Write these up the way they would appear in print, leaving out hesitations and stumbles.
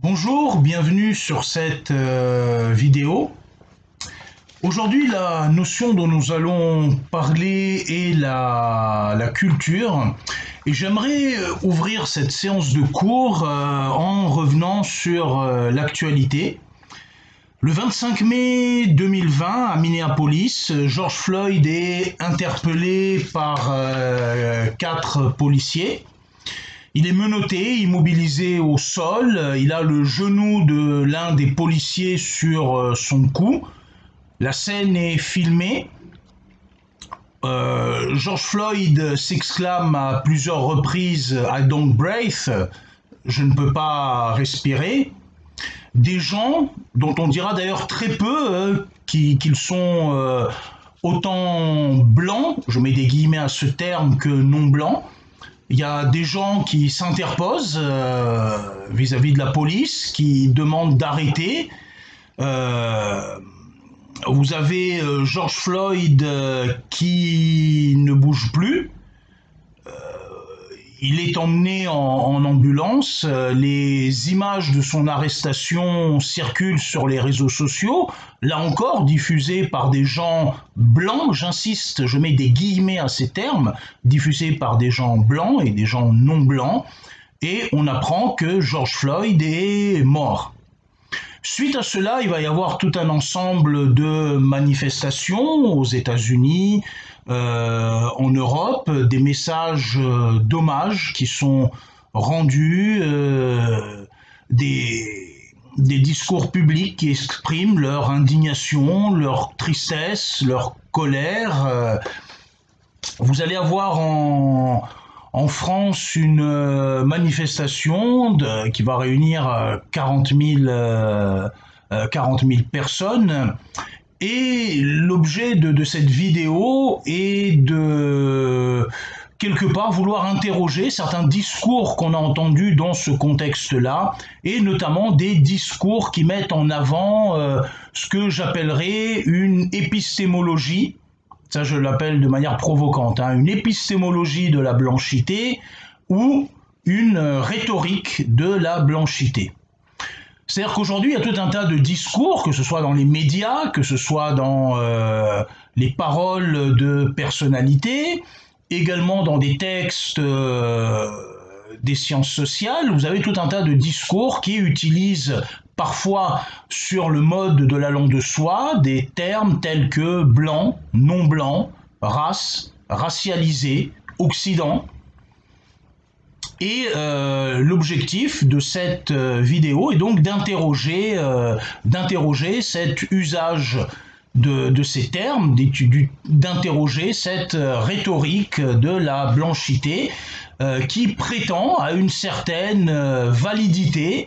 Bonjour, bienvenue sur cette vidéo. Aujourd'hui, la notion dont nous allons parler est la culture. Et j'aimerais ouvrir cette séance de cours en revenant sur l'actualité. Le 25 mai 2020, à Minneapolis, George Floyd est interpellé par 4 policiers. Il est menotté, immobilisé au sol, il a le genou de l'un des policiers sur son cou. La scène est filmée. George Floyd s'exclame à plusieurs reprises « I don't breathe », je ne peux pas respirer. Des gens, dont on dira d'ailleurs très peu qu'ils sont autant blancs, je mets des guillemets à ce terme, que non blancs. Il y a des gens qui s'interposent vis-à-vis de la police, qui demandent d'arrêter. Vous avez George Floyd qui ne bouge plus. Il est emmené en ambulance. Les images de son arrestation circulent sur les réseaux sociaux, là encore diffusées par des gens blancs, j'insiste, je mets des guillemets à ces termes, diffusées par des gens blancs et des gens non blancs, et on apprend que George Floyd est mort. Suite à cela, il va y avoir tout un ensemble de manifestations aux États-Unis, en Europe, des messages d'hommage qui sont rendus, des discours publics qui expriment leur indignation, leur tristesse, leur colère. Vous allez avoir en France une manifestation qui va réunir 40 000 personnes. Et l'objet de cette vidéo est de, quelque part, vouloir interroger certains discours qu'on a entendus dans ce contexte-là, et notamment des discours qui mettent en avant ce que j'appellerais une épistémologie, ça je l'appelle de manière provocante, une épistémologie de la blanchité ou une rhétorique de la blanchité. C'est-à-dire qu'aujourd'hui, il y a tout un tas de discours, que ce soit dans les médias, que ce soit dans les paroles de personnalités, également dans des textes des sciences sociales. Vous avez tout un tas de discours qui utilisent parfois sur le mode de l'allant de soi des termes tels que blanc, non blanc, race, racialisé, occident. Et l'objectif de cette vidéo est donc d'interroger cet usage de ces termes, d'interroger cette rhétorique de la blanchité qui prétend à une certaine validité.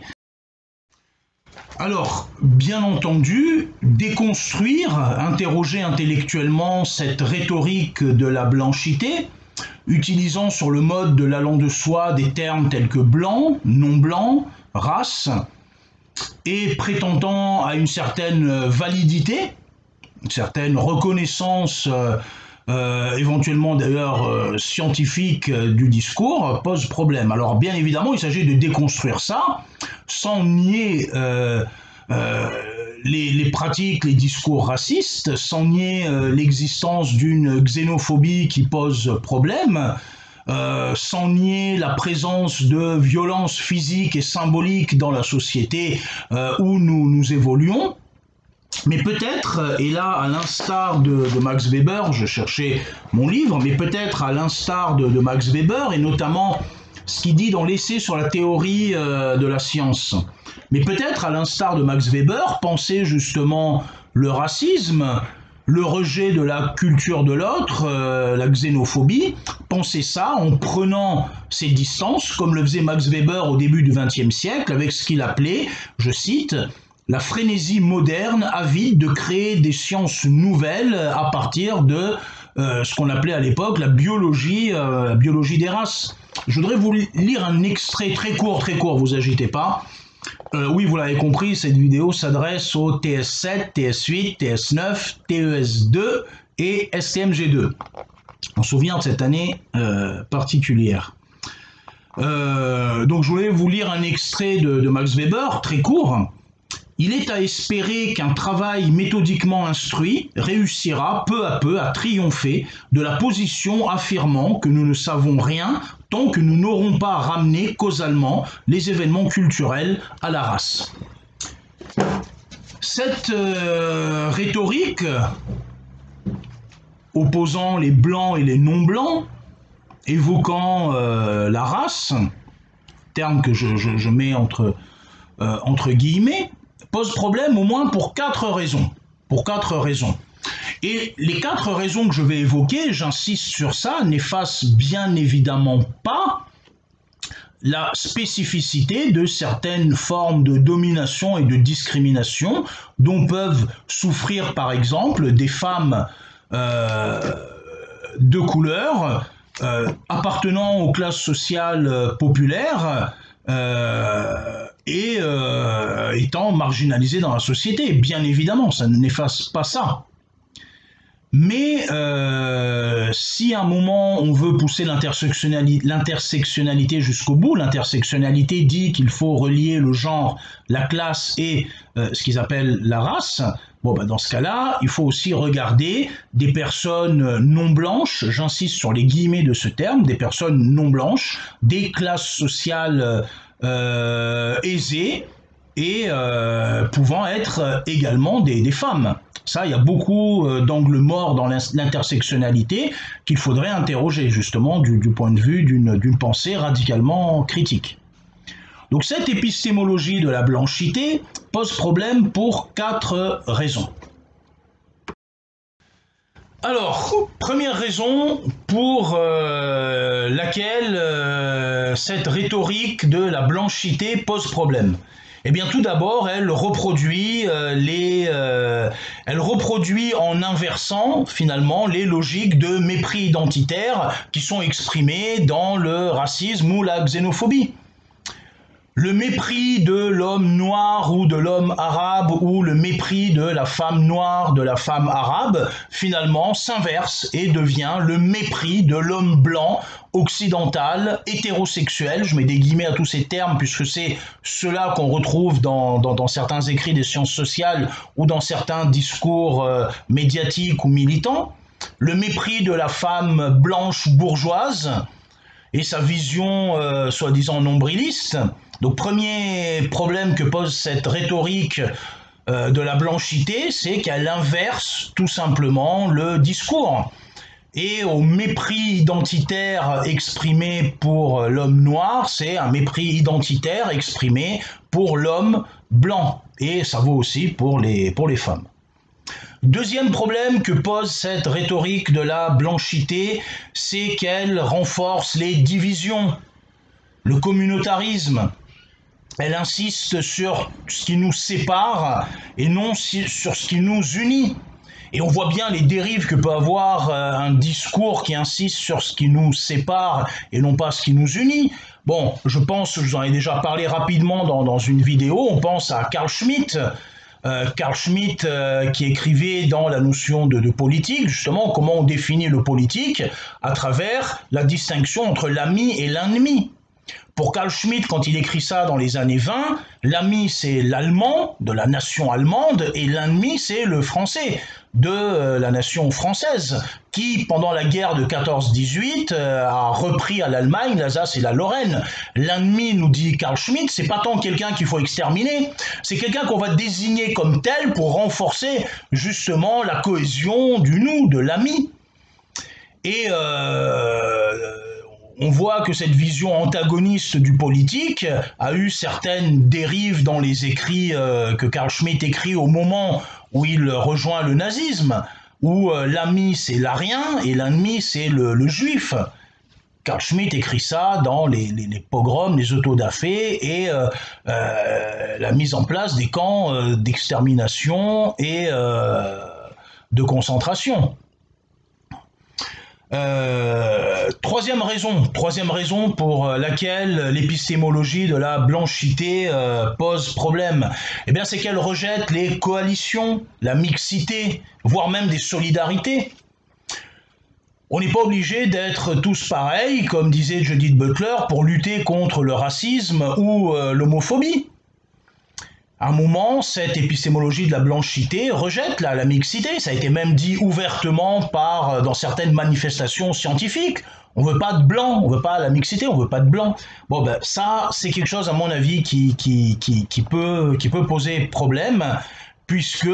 Alors, bien entendu, déconstruire, interroger intellectuellement cette rhétorique de la blanchité, utilisant sur le mode de l'allant de soi des termes tels que blanc, non blanc, race, et prétendant à une certaine validité, une certaine reconnaissance, éventuellement d'ailleurs scientifique du discours, pose problème. Alors bien évidemment, il s'agit de déconstruire ça, sans nier les pratiques, les discours racistes, sans nier l'existence d'une xénophobie qui pose problème, sans nier la présence de violences physiques et symboliques dans la société où nous évoluons. Mais peut-être, et là à l'instar de Max Weber, je cherchais mon livre, mais peut-être à l'instar de Max Weber, et notamment ce qu'il dit dans l'essai sur la théorie de la science, mais peut-être à l'instar de Max Weber, penser justement le racisme, le rejet de la culture de l'autre, la xénophobie, penser ça en prenant ses distances, comme le faisait Max Weber au début du XXe siècle, avec ce qu'il appelait, je cite, la frénésie moderne avide de créer des sciences nouvelles à partir de ce qu'on appelait à l'époque la biologie des races. Je voudrais vous lire un extrait très court, vous agitez pas. Oui, vous l'avez compris, cette vidéo s'adresse au TS7, TS8, TS9, TES2 et STMG2. On se souvient de cette année particulière. Donc je voulais vous lire un extrait de Max Weber, très court. Il est à espérer qu'un travail méthodiquement instruit réussira peu à peu à triompher de la position affirmant que nous ne savons rien tant que nous n'aurons pas ramené causalement les événements culturels à la race. Cette rhétorique opposant les blancs et les non-blancs, évoquant la race, terme que je mets entre guillemets, pose problème au moins pour 4 raisons. Et les 4 raisons que je vais évoquer, j'insiste sur ça, n'effacent bien évidemment pas la spécificité de certaines formes de domination et de discrimination dont peuvent souffrir par exemple des femmes de couleur appartenant aux classes sociales populaires et étant marginalisées dans la société. Bien évidemment, ça n'efface pas ça. Mais si à un moment on veut pousser l'intersectionnalité jusqu'au bout, l'intersectionnalité dit qu'il faut relier le genre, la classe et ce qu'ils appellent la race, bon, dans ce cas-là, il faut aussi regarder des personnes non blanches, j'insiste sur les guillemets de ce terme, des personnes non blanches, des classes sociales aisées et pouvant être également des femmes. Ça, il y a beaucoup d'angles morts dans l'intersectionnalité qu'il faudrait interroger justement du point de vue d'une pensée radicalement critique. Donc cette épistémologie de la blanchité pose problème pour 4 raisons. Alors, première raison pour laquelle cette rhétorique de la blanchité pose problème. Eh bien, tout d'abord, elle reproduit en inversant finalement les logiques de mépris identitaire qui sont exprimées dans le racisme ou la xénophobie. Le mépris de l'homme noir ou de l'homme arabe ou le mépris de la femme noire, de la femme arabe, finalement s'inverse et devient le mépris de l'homme blanc, occidental, hétérosexuel. Je mets des guillemets à tous ces termes puisque c'est cela qu'on retrouve dans certains écrits des sciences sociales ou dans certains discours médiatiques ou militants. Le mépris de la femme blanche bourgeoise et sa vision soi-disant nombriliste. Donc premier problème que pose cette rhétorique de la blanchité, c'est qu'elle inverse tout simplement le discours. Et au mépris identitaire exprimé pour l'homme noir, c'est un mépris identitaire exprimé pour l'homme blanc. Et ça vaut aussi pour les femmes. Deuxième problème que pose cette rhétorique de la blanchité, c'est qu'elle renforce les divisions, le communautarisme. Elle insiste sur ce qui nous sépare et non sur ce qui nous unit. Et on voit bien les dérives que peut avoir un discours qui insiste sur ce qui nous sépare et non pas ce qui nous unit. Bon, je pense, je vous en ai déjà parlé rapidement dans une vidéo, on pense à Carl Schmitt. Carl Schmitt qui écrivait dans la notion de politique, justement, comment on définit le politique à travers la distinction entre l'ami et l'ennemi. Pour Carl Schmitt, quand il écrit ça dans les années 20, l'ami c'est l'allemand de la nation allemande et l'ennemi c'est le français de la nation française qui, pendant la guerre de 14-18, a repris à l'Allemagne l'Alsace et la Lorraine. L'ennemi, nous dit Carl Schmitt, c'est pas tant quelqu'un qu'il faut exterminer, c'est quelqu'un qu'on va désigner comme tel pour renforcer justement la cohésion du nous, de l'ami. Et on voit que cette vision antagoniste du politique a eu certaines dérives dans les écrits que Carl Schmitt écrit au moment où il rejoint le nazisme, où l'ami c'est l'arien et l'ennemi c'est le juif. Carl Schmitt écrit ça dans les pogroms, les autodafés et la mise en place des camps d'extermination et de concentration. Troisième raison pour laquelle l'épistémologie de la blanchité pose problème, eh bien c'est qu'elle rejette les coalitions, la mixité, voire même des solidarités. On n'est pas obligé d'être tous pareils, comme disait Judith Butler, pour lutter contre le racisme ou l'homophobie. À un moment, cette épistémologie de la blanchité rejette la mixité. Ça a été même dit ouvertement dans certaines manifestations scientifiques. On veut pas de blanc, on veut pas la mixité, on veut pas de blanc. Bon, ben ça, c'est quelque chose, à mon avis, qui peut poser problème, puisque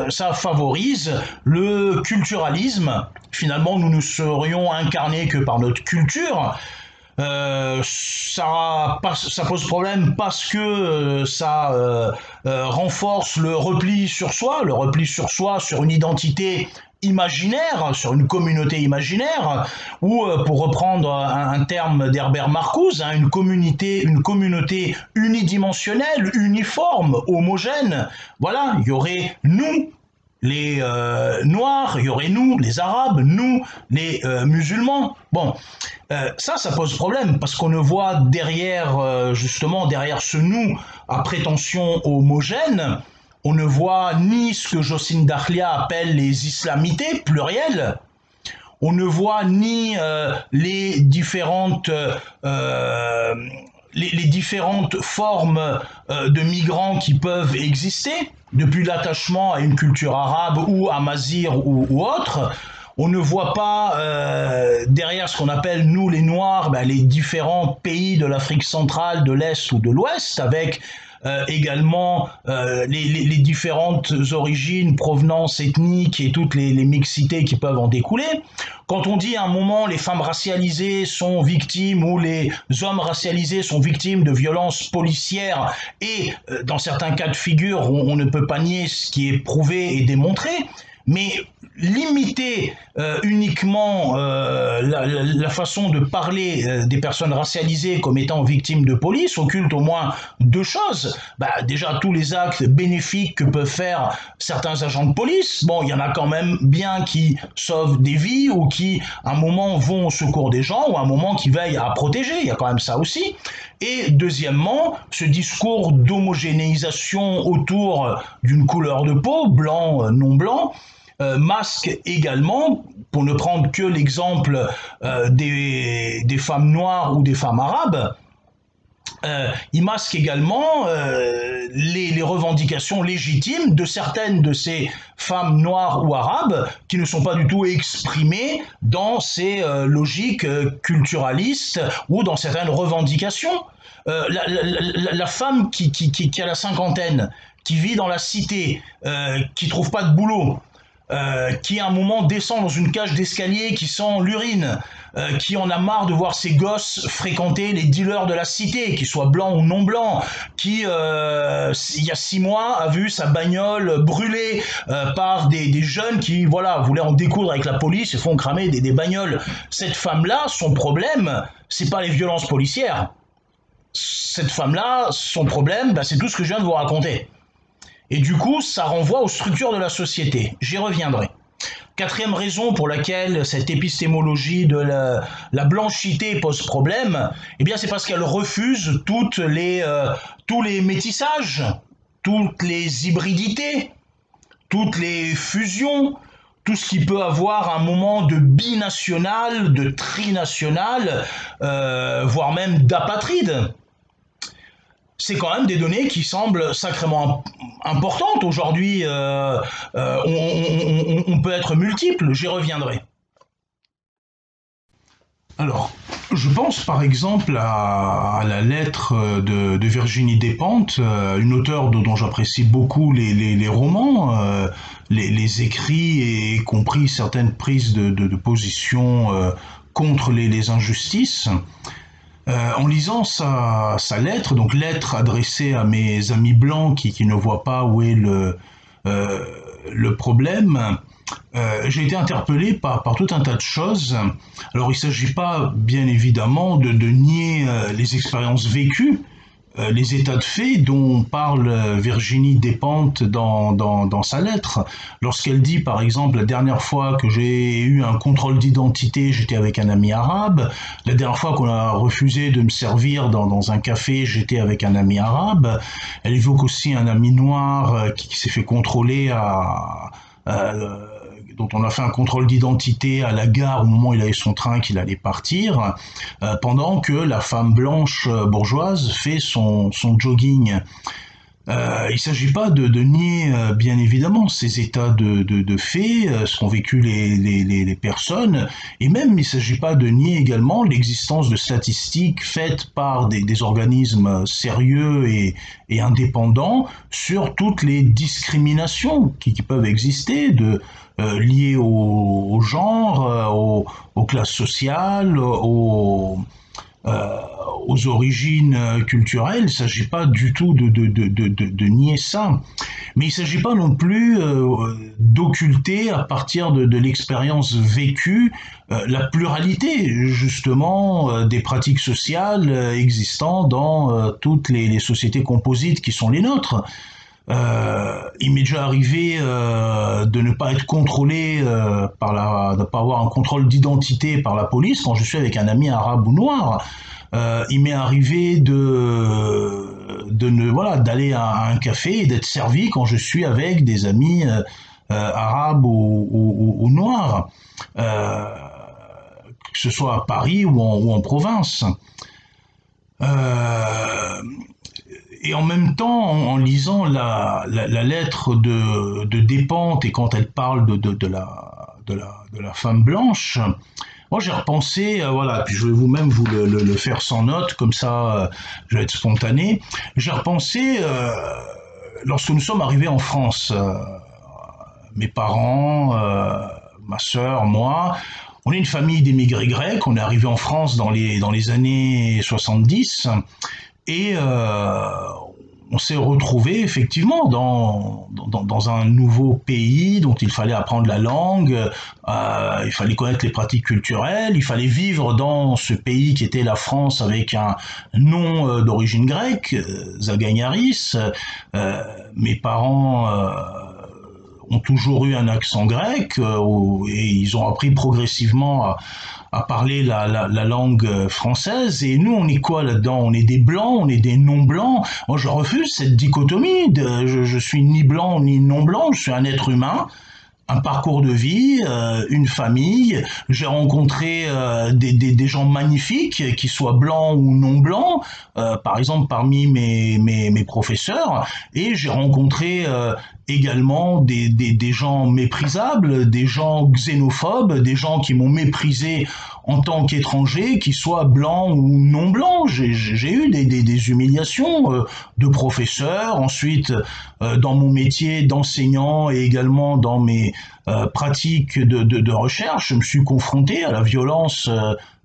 ça favorise le culturalisme. Finalement, nous ne serions incarnés que par notre culture. Ça pose problème parce que ça renforce le repli sur soi sur une identité imaginaire, sur une communauté imaginaire, ou pour reprendre un terme d'Herbert Marcuse, une communauté unidimensionnelle, uniforme, homogène. Voilà, il y aurait nous, les Noirs, il y aurait nous, les Arabes, nous, les musulmans. Bon, ça pose problème, parce qu'on ne voit derrière, justement, derrière ce nous à prétention homogène, on ne voit ni ce que Jocelyne Dahlia appelle les islamités plurielles, on ne voit ni les différentes formes de migrants qui peuvent exister, depuis l'attachement à une culture arabe ou amazigh ou autre. On ne voit pas derrière ce qu'on appelle, nous les Noirs, les différents pays de l'Afrique centrale, de l'Est ou de l'Ouest, avec également les différentes origines, provenances ethniques et toutes les mixités qui peuvent en découler. Quand on dit à un moment les femmes racialisées sont victimes ou les hommes racialisés sont victimes de violences policières et dans certains cas de figure on ne peut pas nier ce qui est prouvé et démontré, mais limiter uniquement la façon de parler des personnes racialisées comme étant victimes de police occulte au moins deux choses. Déjà, tous les actes bénéfiques que peuvent faire certains agents de police, bon, il y en a quand même bien qui sauvent des vies ou qui, à un moment, vont au secours des gens ou à un moment qui veillent à protéger, il y a quand même ça aussi. Et deuxièmement, ce discours d'homogénéisation autour d'une couleur de peau, blanc, non blanc, masque également, pour ne prendre que l'exemple des femmes noires ou des femmes arabes, il masque également les revendications légitimes de certaines de ces femmes noires ou arabes qui ne sont pas du tout exprimées dans ces logiques culturalistes ou dans certaines revendications. La femme qui a la cinquantaine, qui vit dans la cité, qui trouve pas de boulot, qui à un moment descend dans une cage d'escalier qui sent l'urine, qui en a marre de voir ses gosses fréquenter les dealers de la cité, qu'ils soient blancs ou non blancs, qui il y a 6 mois a vu sa bagnole brûlée par des jeunes qui voulaient en découdre avec la police et font cramer des bagnoles. Cette femme-là, son problème, c'est pas les violences policières. Cette femme-là, son problème, c'est tout ce que je viens de vous raconter. Et du coup, ça renvoie aux structures de la société. J'y reviendrai. Quatrième raison pour laquelle cette épistémologie de la blanchité pose problème, c'est parce qu'elle refuse tous les métissages, toutes les hybridités, toutes les fusions, tout ce qui peut avoir un moment de binational, de trinational, voire même d'apatride. C'est quand même des données qui semblent sacrément importantes. Aujourd'hui, on peut être multiple, j'y reviendrai. Alors, je pense par exemple à la lettre de Virginie Despentes, une auteure dont j'apprécie beaucoup les romans, les écrits et y compris certaines prises de position contre les injustices. En lisant sa lettre, donc lettre adressée à mes amis blancs qui ne voient pas où est le problème, j'ai été interpellé par tout un tas de choses. Alors il ne s'agit pas bien évidemment de nier les expériences vécues, les états de fait dont parle Virginie Despentes dans sa lettre. Lorsqu'elle dit par exemple la dernière fois que j'ai eu un contrôle d'identité, j'étais avec un ami arabe, la dernière fois qu'on a refusé de me servir dans un café, j'étais avec un ami arabe. Elle évoque aussi un ami noir qui s'est fait contrôler dont on a fait un contrôle d'identité à la gare au moment où il avait son train qu'il allait partir, pendant que la femme blanche bourgeoise fait son jogging. Il ne s'agit pas de nier, bien évidemment, ces états de fait, ce qu'ont vécu les personnes, et même il ne s'agit pas de nier également l'existence de statistiques faites par des organismes sérieux et indépendants sur toutes les discriminations qui peuvent exister, liées au genre, aux classes sociales, aux origines culturelles. Il ne s'agit pas du tout de nier ça. Mais il ne s'agit pas non plus d'occulter à partir de l'expérience vécue la pluralité justement des pratiques sociales existant dans toutes les sociétés composites qui sont les nôtres. Il m'est déjà arrivé de ne pas être contrôlé de ne pas avoir un contrôle d'identité par la police quand je suis avec un ami arabe ou noir. Il m'est arrivé d'aller à un café et d'être servi quand je suis avec des amis arabes ou noirs, que ce soit à Paris ou en province. Et en même temps, en lisant la lettre de Despentes, et quand elle parle de la femme blanche, moi j'ai repensé, voilà, puis je vais vous-même vous le faire sans note, comme ça je vais être spontané. J'ai repensé, lorsque nous sommes arrivés en France, mes parents, ma sœur, moi, on est une famille d'émigrés grecs, on est arrivé en France dans les années 70, et on s'est retrouvé effectivement dans un nouveau pays dont il fallait apprendre la langue, il fallait connaître les pratiques culturelles, il fallait vivre dans ce pays qui était la France avec un nom d'origine grecque, Zagagnaris. Mes parents ont toujours eu un accent grec et ils ont appris progressivement à parler la langue française. Et nous, on est quoi là-dedans? On est des blancs, on est des non-blancs. Moi, je refuse cette dichotomie. Je suis ni blanc ni non-blanc, je suis un être humain. Un parcours de vie, une famille. J'ai rencontré des gens magnifiques, qu'ils soient blancs ou non blancs, par exemple parmi mes professeurs, et j'ai rencontré également des gens méprisables, des gens xénophobes, des gens qui m'ont méprisé en tant qu'étranger, qu'ils soient blancs ou non blancs. J'ai eu des humiliations de professeurs, ensuite dans mon métier d'enseignant et également dans mes pratiques de recherche, je me suis confronté à la violence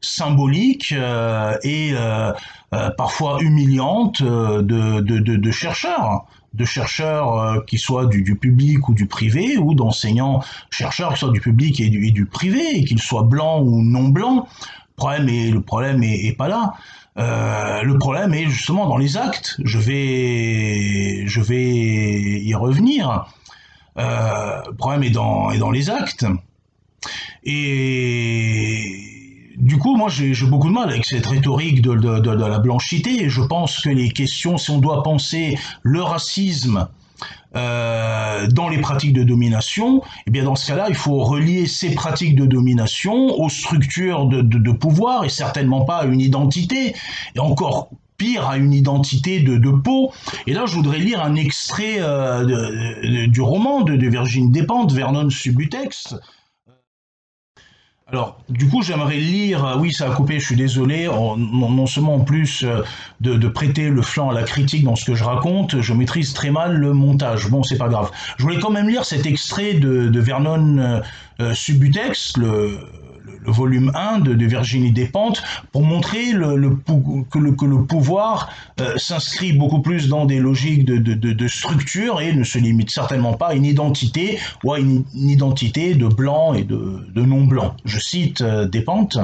symbolique et parfois humiliante de chercheurs qui soient du public ou du privé, ou d'enseignants-chercheurs qui soient du public et du privé, et qu'ils soient blancs ou non blancs. Le problème est pas là. Le problème est justement dans les actes. Je vais y revenir. Le problème est dans les actes. Et du coup, moi, j'ai beaucoup de mal avec cette rhétorique de la blanchité. Et je pense que les questions, si on doit penser le racisme dans les pratiques de domination, eh bien dans ce cas-là, il faut relier ces pratiques de domination aux structures de pouvoir, et certainement pas à une identité, et encore pire, à une identité de peau. Et là, je voudrais lire un extrait du roman de Virginie Despentes, Vernon Subutex. Alors, du coup, j'aimerais lire, oui, ça a coupé, je suis désolé, non seulement en plus de prêter le flanc à la critique dans ce que je raconte, je maîtrise très mal le montage. Bon, c'est pas grave. Je voulais quand même lire cet extrait de Vernon Subutex, le volume 1 de Virginie Despentes, pour montrer que le pouvoir s'inscrit beaucoup plus dans des logiques de structure et ne se limite certainement pas à une identité, ou à une identité de blanc et de non-blanc. Je cite Despentes: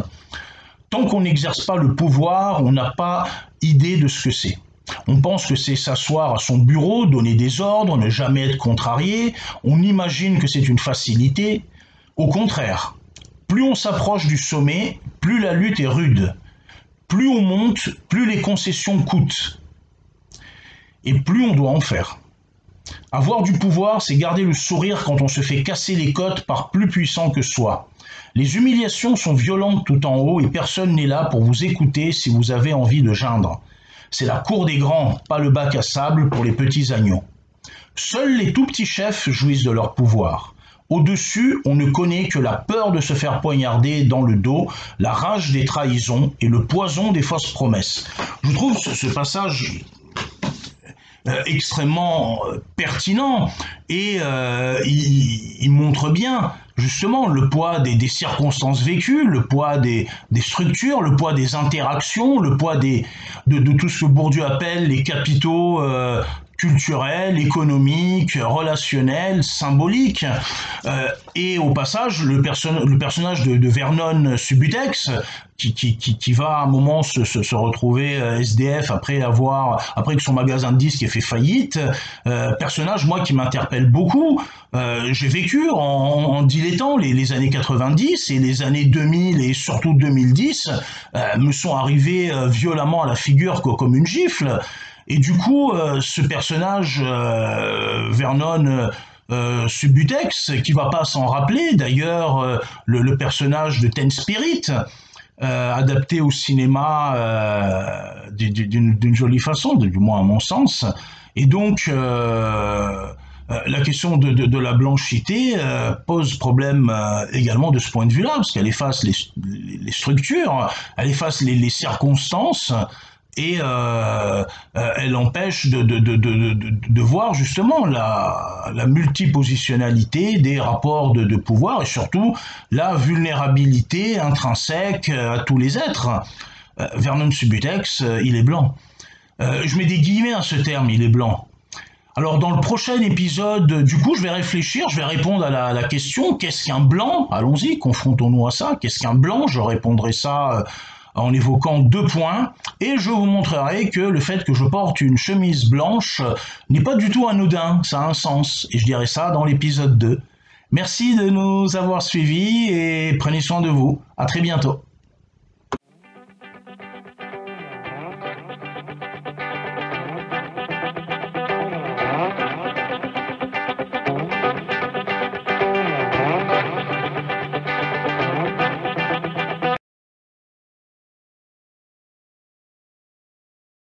« Tant qu'on n'exerce pas le pouvoir, on n'a pas idée de ce que c'est. On pense que c'est s'asseoir à son bureau, donner des ordres, ne jamais être contrarié. On imagine que c'est une facilité. Au contraire, plus on s'approche du sommet, plus la lutte est rude. Plus on monte, plus les concessions coûtent. Et plus on doit en faire. » Avoir du pouvoir, c'est garder le sourire quand on se fait casser les côtes par plus puissant que soi. Les humiliations sont violentes tout en haut et personne n'est là pour vous écouter si vous avez envie de geindre. C'est la cour des grands, pas le bac à sable pour les petits agneaux. Seuls les tout petits chefs jouissent de leur pouvoir. Au-dessus, on ne connaît que la peur de se faire poignarder dans le dos, la rage des trahisons et le poison des fausses promesses. Je trouve ce passage extrêmement pertinent et il montre bien justement le poids des circonstances vécues, le poids des structures, le poids des interactions, le poids de tout ce que Bourdieu appelle les capitaux culturels, économiques, relationnels, symboliques. Et au passage, le personnage de Vernon Subutex, qui va à un moment se retrouver SDF après que son magasin de disques ait fait faillite, personnage moi qui m'interpelle beaucoup. J'ai vécu en dilettant les années 90 et les années 2000 et surtout 2010 me sont arrivés violemment à la figure comme une gifle. Et du coup, ce personnage, Vernon Subutex, qui va pas s'en rappeler, d'ailleurs, le personnage de Ten Spirit, adapté au cinéma d'une jolie façon, du moins à mon sens. Et donc, la question de la blanchité pose problème également de ce point de vue-là, parce qu'elle efface les structures, elle efface les circonstances, et elle empêche de voir justement la multipositionnalité des rapports de pouvoir et surtout la vulnérabilité intrinsèque à tous les êtres. Vernon Subutex, il est blanc. Je mets des guillemets à ce terme, il est blanc. Alors dans le prochain épisode, du coup, je vais réfléchir, je vais répondre à la question, qu'est-ce qu'un blanc? Allons-y, confrontons-nous à ça. Qu'est-ce qu'un blanc? Je répondrai ça en évoquant 2 points, et je vous montrerai que le fait que je porte une chemise blanche n'est pas du tout anodin, ça a un sens, et je dirai ça dans l'épisode 2. Merci de nous avoir suivis et prenez soin de vous. À très bientôt.